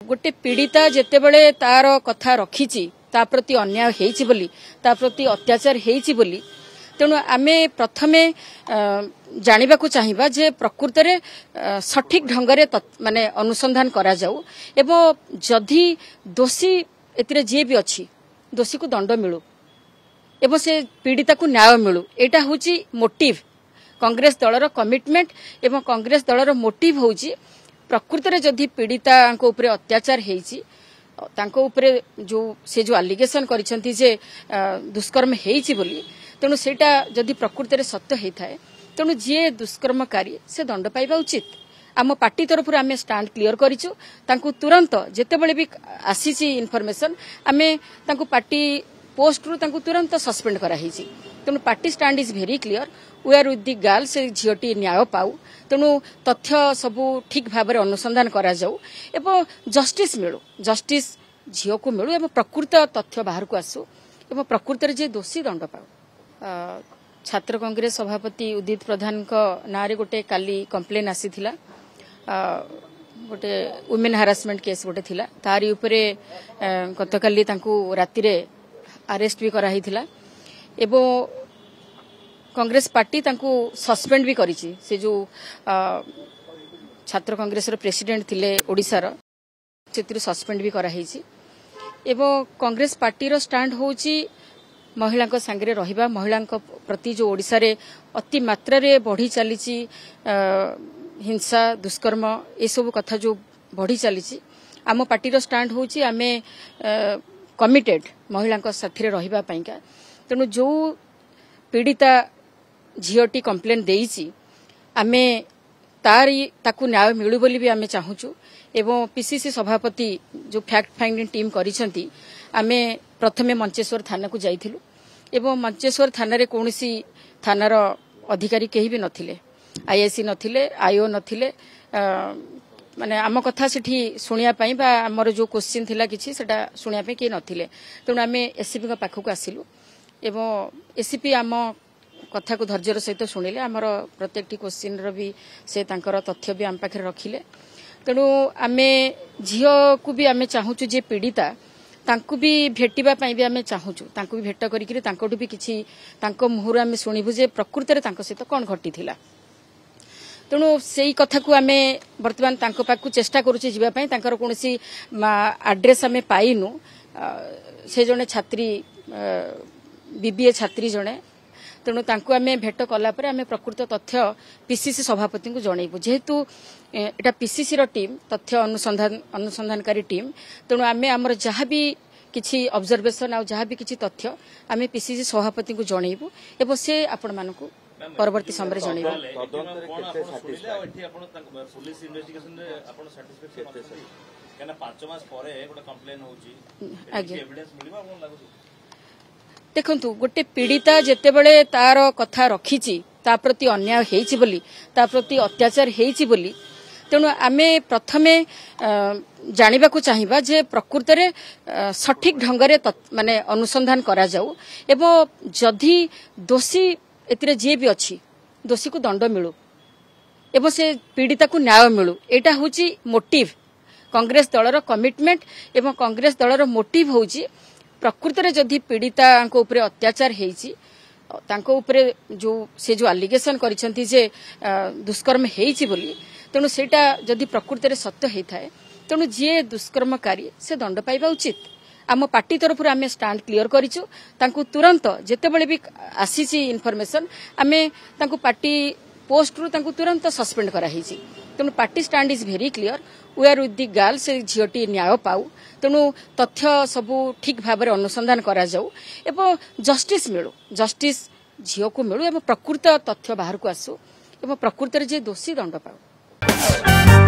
गोटे पीड़िता जेतेबेले तार कथा रखी प्रति अन्याय हेइछि बोली ता प्रति अत्याचार हेइछि बोली तेणु आमे प्रथमे जानिबा को चाहिबा जे प्रकृत रे सठिक ढंगरे माने अनुसंधान करा जाऊ एवं जदि दोषी एतिरे जे भी अछि दोषी को दंड मिलू एवं से पीड़िता को न्याय मिलू एटा होची मोटिव कांग्रेस दलर कमिटमेंट एवं कांग्रेस दलर मोटिव होची प्रकृत रे जदि पीड़िता को ऊपर अत्याचार हेइछि तांको ऊपर जो से जो एलिगेशन करिसंती जे दुष्कर्म हेइछि बोली तेणु सेटा जदि प्रकृत रे सत्य हेइथाय तेणु जे दुष्कर्मकारी से दंड पाइबा उचित आम पार्टी तरफ आम स्टांड क्लियर करिछु तांको तुरंत जेतेबेले भी आसीछि इनफॉरमेशन आमे तांको पार्टी पोस्ट रु तांको तुरंत सस्पेंड करा हेइछि तेणु party stand is very clear we are with the girl से झीटी न्याय पाऊ तेणु तथ्य सबू ठीक भाव में अनुसंधान करा जाऊ एवं जस्टिस मिलू जस्टिस झील को मिलू एवं प्रकृत तथ्य बाहर को आसू एवं प्रकृत रे जे दोषी दंड पाऊ छात्र कांग्रेस सभापति उदित प्रधान ना रे गोटे काली कंप्लेन आसीथिला गोटे वुमेन हारासमेंट केस गोटे थिला तारी उपरे गतकाली तांको राति रे अरेस्ट भी करा हिथिला एवं कांग्रेस पार्टी तांको सस्पेंड भी करिछि से जो छात्र कांग्रेस रो प्रेसिडेंट थिले ओडिसा रो सेतिर सस्पेंड भी करा हिछि एवं कांग्रेस पार्टी रो स्टैंड होछि महिला को संगे रहिबा महिला प्रति जो ओडिसा रे अति मात्रा रे बढ़ी चलीछि हिंसा दुष्कर्म ए सब कथा जो बढ़ी चलीछि आम पार्टी रो स्टैंड होछि आमे कमिटेड महिला को साथी रहिबा पइका तेणु जो पीड़िता झीटी कंप्लेन देइछि आमे ताकू न्याय मिलू बोली भी आमे चाहूचु एवं पीसीसी सभापति जो फैक्ट फाइंडिंग टीम करिसंती आमे प्रथमे मंचेश्वर थाना को जाइथिलु एवं मंचेश्वर थाना रे कोनोसी थानार अधिकारी केही भी नथिले आईआईसी नथिले आईओ नथिले माने आम कथा सेठी सुनिया पई बा हमर जो क्वेश्चन थिला किछि सेटा सुनिया पई के नथिले तेणु आमे एससीपी का पाखक आसिलु एवं एससीपी आम कथा को धैर्यर सहित शुणिले आमर प्रत्येक क्वेश्चन भी से तांकर तथ्य भी आम पाखे रखिले तेणु आमे झील को भी आमे चाहूचु जे पीड़िता तांको भी भेटिबा पई भी आमे चाहूचु तांको भी भेट करिकरी तांकोटु भी किछि तांको मुहर आमे सुनिबु जे प्रकृत रे तांको सहित कोन घटिथिला तेणु सेई कथा को आमे वर्तमान तांको पाखु चेष्टा करूछि जिबा पई तांकर कोनोसी एड्रेस आमे पाइनु से जने छात्री बीबीए छात्री जने तेणु तांको आमे भेट कला परे आमे प्रकृत तथ्य पीसीसी सभापति को जनइबु जेहेतु एटा पीसीसी रो टीम तथ्य अनुसंधानकारी टीम तेणु आमे हमर जहाँ भी किछि ऑब्जर्वेशन आ जहाँ भी किछि तथ्य आमे पीसीसी सभापति को जनइबु एवं से आपण मानकु परवर्ती समय जनइबु देखंतु गोटे पीड़िता जेतेबेले तार कथा रखी प्रति अन्याय हेइछि बोली ता प्रति अत्याचार हेइछि बोली तेणु आमे प्रथमे जानिबा को चाहिबा जे प्रकृत रे सठिक ढंगरे माने अनुसंधान करा जाऊ एवं जदि दोषी एतिरे जे भी अछि दोषी को दंड मिलू एवं से पीड़िता को न्याय मिलू एटा होची मोटिव कांग्रेस दलर कमिटमेंट एवं कांग्रेस दलर मोटिव होची प्रकृत रे जदि पीड़िता को ऊपर अत्याचार हेइछि तांको ऊपर जो से जो एलिगेशन करिसंती जे दुष्कर्म हेइछि बोली तेणु सेटा जदि प्रकृत रे सत्य हेइथाय तेणु जे दुष्कर्मकारी से दंड पाइबा उचित आम पार्टी तरफ आम स्टांड क्लियर करिछु तांको तुरंत जेतेबेले भी आसीछि इनफॉरमेशन आमे तांको पार्टी पोस्ट रु तांको तुरंत सस्पेंड करा हेइछि तेणु party stand is very clear we are with the girl से झीटी न्याय पाऊ तेणु तथ्य सबू ठीक भाव में अनुसंधान करा जाऊ एवं जस्टिस मिलू जस्टिस झील को मिलू एवं प्रकृत तथ्य बाहर को आसू एवं प्रकृत रे जे दोषी दंड पाऊ।